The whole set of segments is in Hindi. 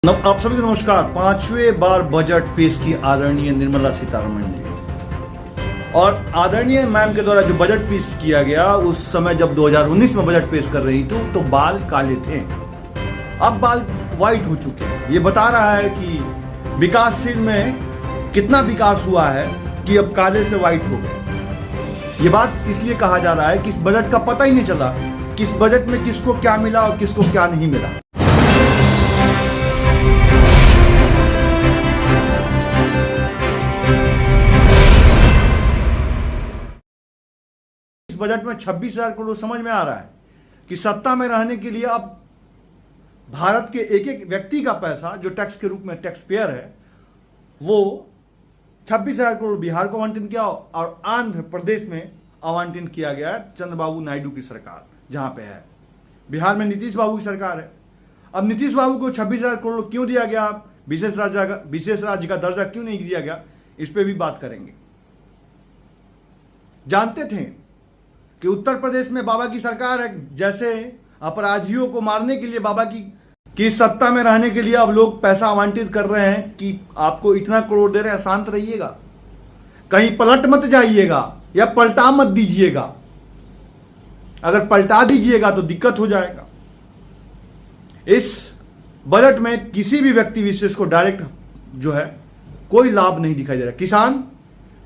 आप सभी को नमस्कार। पांचवें बार बजट पेश की आदरणीय निर्मला सीतारमण जी और आदरणीय मैम के द्वारा जो बजट पेश किया गया उस समय जब 2019 में बजट पेश कर रही थी तो बाल काले थे, अब बाल वाइट हो चुके हैं। ये बता रहा है कि विकासशील में कितना विकास हुआ है कि अब काले से वाइट हो गए। ये बात इसलिए कहा जा रहा है कि इस बजट का पता ही नहीं चला कि इस बजट में किसको क्या मिला और किसको क्या नहीं मिला। बजट में 26,000 करोड़ समझ में आ रहा है कि सत्ता में रहने के लिए अब भारत के एक एक व्यक्ति का पैसा जो टैक्स के रूप में टैक्स पेयर है वो 26,000 करोड़ बिहार को आवंटन किया और आंध्र प्रदेश में आवंटन किया गया है चंद्रबाबू नायडू की सरकार जहां पे है। बिहार में नीतीश बाबू की सरकार है। अब नीतीश बाबू को 26,000 करोड़ क्यों दिया गया, विशेष राज्य का दर्जा क्यों नहीं दिया गया, इस पर भी बात करेंगे। जानते थे कि उत्तर प्रदेश में बाबा की सरकार है, जैसे अपराधियों को मारने के लिए बाबा की सत्ता में रहने के लिए अब लोग पैसा आवंटित कर रहे हैं कि आपको इतना करोड़ दे रहे हैं, शांत रहिएगा, कहीं पलट मत जाइएगा या पलटा मत दीजिएगा। अगर पलटा दीजिएगा तो दिक्कत हो जाएगा। इस बजट में किसी भी व्यक्ति विशेष को डायरेक्ट जो है कोई लाभ नहीं दिखाई दे रहा। किसान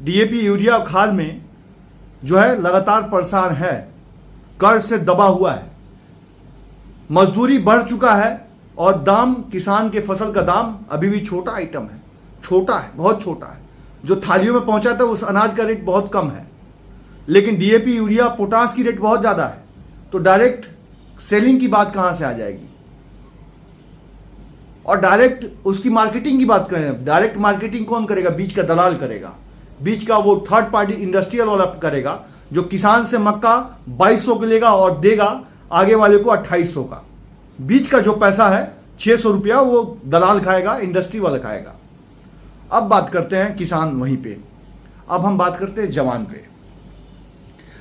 डीएपी यूरिया और खाद में जो है लगातार परेशान है, कर्ज से दबा हुआ है, मजदूरी बढ़ चुका है और दाम किसान के फसल का दाम अभी भी छोटा आइटम है, छोटा है, बहुत छोटा है। जो थालियों में पहुंचाता है उस अनाज का रेट बहुत कम है, लेकिन डीएपी यूरिया पोटास की रेट बहुत ज़्यादा है। तो डायरेक्ट सेलिंग की बात कहाँ से आ जाएगी और डायरेक्ट उसकी मार्केटिंग की बात करें। डायरेक्ट मार्केटिंग कौन करेगा? बीच का दलाल करेगा। बीच का वो थर्ड पार्टी इंडस्ट्रियल वाला करेगा जो किसान से मक्का 2200 के लेगा और देगा आगे वाले को 2800 का। बीच का जो पैसा है 600 रुपया वो दलाल खाएगा, इंडस्ट्री वाला खाएगा। अब बात करते हैं किसान वहीं पे। अब हम बात करते हैं जवान पे।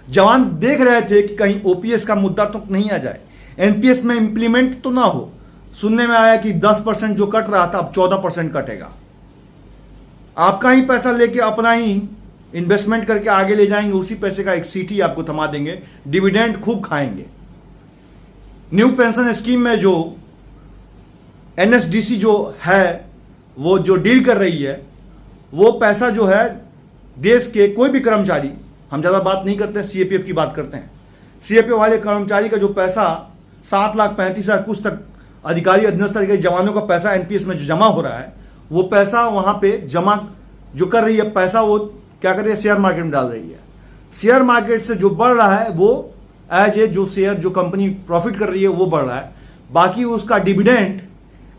जवान देख रहे थे कि कहीं ओपीएस का मुद्दा तो नहीं आ जाए, एनपीएस में इंप्लीमेंट तो ना हो। सुनने में आया कि 10% जो कट रहा था अब 14% कटेगा। आपका ही पैसा लेके अपना ही इन्वेस्टमेंट करके आगे ले जाएंगे, उसी पैसे का एक सीटी आपको थमा देंगे, डिविडेंड खूब खाएंगे। न्यू पेंशन स्कीम में जो एनएसडीसी जो है वो जो डील कर रही है वो पैसा जो है देश के कोई भी कर्मचारी, हम ज़्यादा बात नहीं करते हैं, सीएपीएफ की बात करते हैं। सीएपीएफ वाले कर्मचारी का जो पैसा 7,35,000 कुछ तक अधिकारी अधीनस्थ के जवानों का पैसा एनपीएस में जो जमा हो रहा है वो पैसा वहां पे जमा जो कर रही है पैसा वो क्या कर रही है, शेयर मार्केट में डाल रही है। शेयर मार्केट से जो बढ़ रहा है वो एज ए जो शेयर जो कंपनी प्रॉफिट कर रही है वो बढ़ रहा है, बाकी उसका डिविडेंड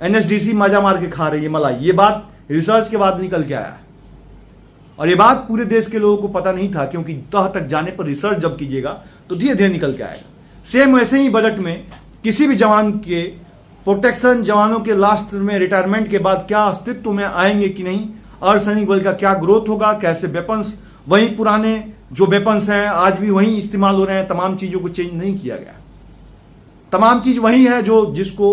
एनएसडीसी मजा मार के खा रही है मलाई। ये बात रिसर्च के बाद निकल के आया है और ये बात पूरे देश के लोगों को पता नहीं था, क्योंकि तह तक जाने पर रिसर्च जब कीजिएगा तो धीरे धीरे निकल के आएगा। सेम वैसे ही बजट में किसी भी जवान के प्रोटेक्शन, जवानों के लास्ट में रिटायरमेंट के बाद क्या अस्तित्व में आएंगे कि नहीं, अर्धसैनिक बल का क्या ग्रोथ होगा, कैसे वेपन्स, वही पुराने जो वेपन्स हैं आज भी वही इस्तेमाल हो रहे हैं, तमाम चीज़ों को चेंज नहीं किया गया। तमाम चीज़ वही है जो जिसको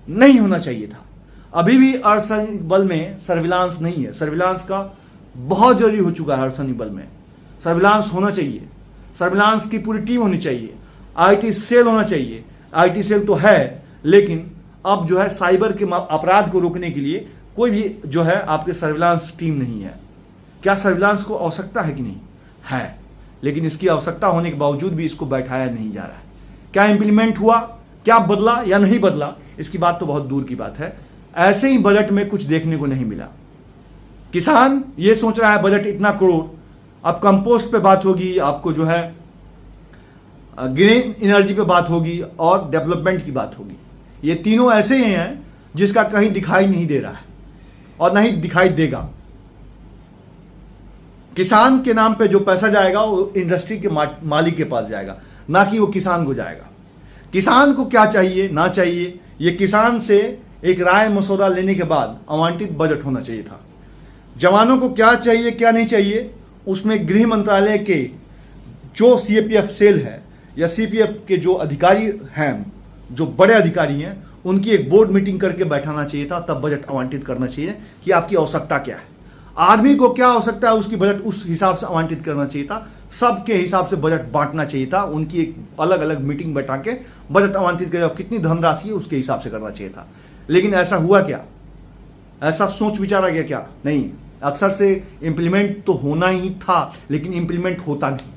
नहीं होना चाहिए था। अभी भी अर्धसैनिक बल में सर्विलांस नहीं है। सर्विलांस का बहुत जरूरी हो चुका है। अर्धसैनिक बल में सर्विलांस होना चाहिए, सर्विलांस की पूरी टीम होनी चाहिए, आईटी सेल होना चाहिए। आईटी सेल तो है, लेकिन अब जो है साइबर के अपराध को रोकने के लिए कोई भी जो है आपके सर्विलांस टीम नहीं है। क्या सर्विलांस को आवश्यकता है कि नहीं है, लेकिन इसकी आवश्यकता होने के बावजूद भी इसको बैठाया नहीं जा रहा है। क्या इंप्लीमेंट हुआ, क्या बदला या नहीं बदला, इसकी बात तो बहुत दूर की बात है। ऐसे ही बजट में कुछ देखने को नहीं मिला। किसान ये सोच रहा है बजट इतना करोड़, अब कंपोस्ट पे बात होगी, आपको जो है ग्रीन एनर्जी पे बात होगी और डेवलपमेंट की बात होगी। ये तीनों ऐसे ही हैं जिसका कहीं दिखाई नहीं दे रहा है और नहीं दिखाई देगा। किसान के नाम पे जो पैसा जाएगा वो इंडस्ट्री के मालिक के पास जाएगा, ना कि वो किसान को जाएगा। किसान को क्या चाहिए ना चाहिए, ये किसान से एक राय मसौदा लेने के बाद आवंटित बजट होना चाहिए था। जवानों को क्या चाहिए क्या नहीं चाहिए, उसमें गृह मंत्रालय के जो सीएपीएफ सेल है या सीपीएफ के जो अधिकारी हैं, जो बड़े अधिकारी हैं, उनकी एक बोर्ड मीटिंग करके बैठाना चाहिए था, तब बजट आवंटित करना चाहिए कि आपकी आवश्यकता क्या है, आदमी को क्या आवश्यकता है उसकी बजट उस हिसाब से आवंटित करना चाहिए था, सबके हिसाब से बजट बांटना चाहिए था, उनकी एक अलग अलग मीटिंग बैठा के बजट आवंटित किया, कितनी धनराशि है उसके हिसाब से करना चाहिए था। लेकिन ऐसा हुआ क्या? ऐसा सोच विचारा गया क्या? नहीं। अक्सर से इम्प्लीमेंट तो होना ही था, लेकिन इम्प्लीमेंट होता नहीं।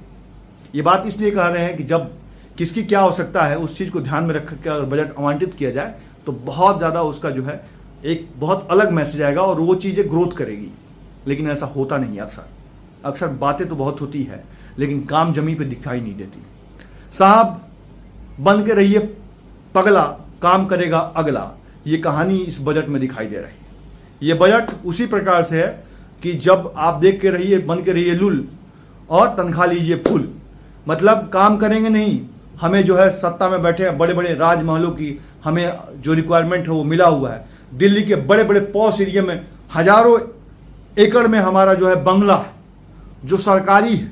ये बात इसलिए कह रहे हैं कि जब किसकी क्या आवश्यकता है उस चीज़ को ध्यान में रख कर अगर बजट आवंटित किया जाए तो बहुत ज़्यादा उसका जो है एक बहुत अलग मैसेज आएगा और वो चीज़ें ग्रोथ करेगी। लेकिन ऐसा होता नहीं। अक्सर बातें तो बहुत होती है लेकिन काम जमी पे दिखाई नहीं देती। साहब बन के रहिए पगला, काम करेगा अगला, ये कहानी इस बजट में दिखाई दे रही है। ये बजट उसी प्रकार से है कि जब आप देख के रहिए, बन के रहिए लुल और तनख्वाह लीजिए फुल। मतलब काम करेंगे नहीं, हमें जो है सत्ता में बैठे हैं बड़े बड़े राजमहलों की हमें जो रिक्वायरमेंट है वो मिला हुआ है। दिल्ली के बड़े बड़े पॉश एरिया में हजारों एकड़ में हमारा जो है बंगला है, जो सरकारी है,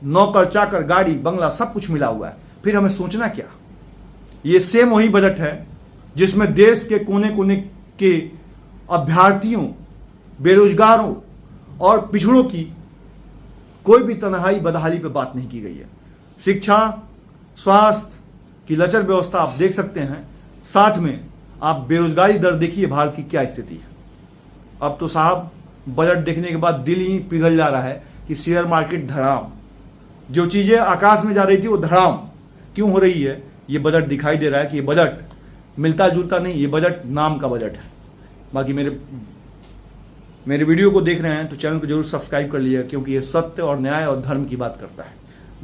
नौकर चाकर गाड़ी बंगला सब कुछ मिला हुआ है। फिर हमें सोचना क्या? ये सेम वही बजट है जिसमें देश के कोने कोने के अभ्यर्थियों, बेरोजगारों और पिछड़ों की कोई भी तन्हाई बदहाली पे बात नहीं की गई है। शिक्षा, स्वास्थ्य की लचर व्यवस्था आप देख सकते हैं, साथ में आप बेरोजगारी दर देखिए भारत की क्या स्थिति है। अब तो साहब बजट देखने के बाद दिल ही पिघल जा रहा है कि शेयर मार्केट धड़ाम, जो चीज़ें आकाश में जा रही थी वो धड़ाम क्यों हो रही है। ये बजट दिखाई दे रहा है कि ये बजट मिलता जुलता नहीं, ये बजट नाम का बजट है। बाकी मेरे वीडियो को देख रहे हैं तो चैनल को जरूर सब्सक्राइब कर लीजिएगा, क्योंकि ये सत्य और न्याय और धर्म की बात करता है,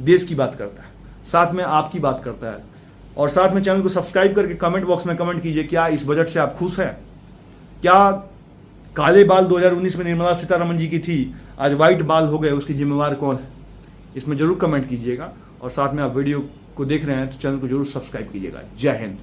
देश की बात करता है, साथ में आपकी बात करता है। और साथ में चैनल को सब्सक्राइब करके कमेंट बॉक्स में कमेंट कीजिए, क्या इस बजट से आप खुश हैं? क्या काले बाल 2019 में निर्मला सीतारमण जी की थी, आज वाइट बाल हो गए, उसकी जिम्मेवार कौन है? इसमें जरूर कमेंट कीजिएगा। और साथ में आप वीडियो को देख रहे हैं तो चैनल को जरूर सब्सक्राइब कीजिएगा। जय हिंद।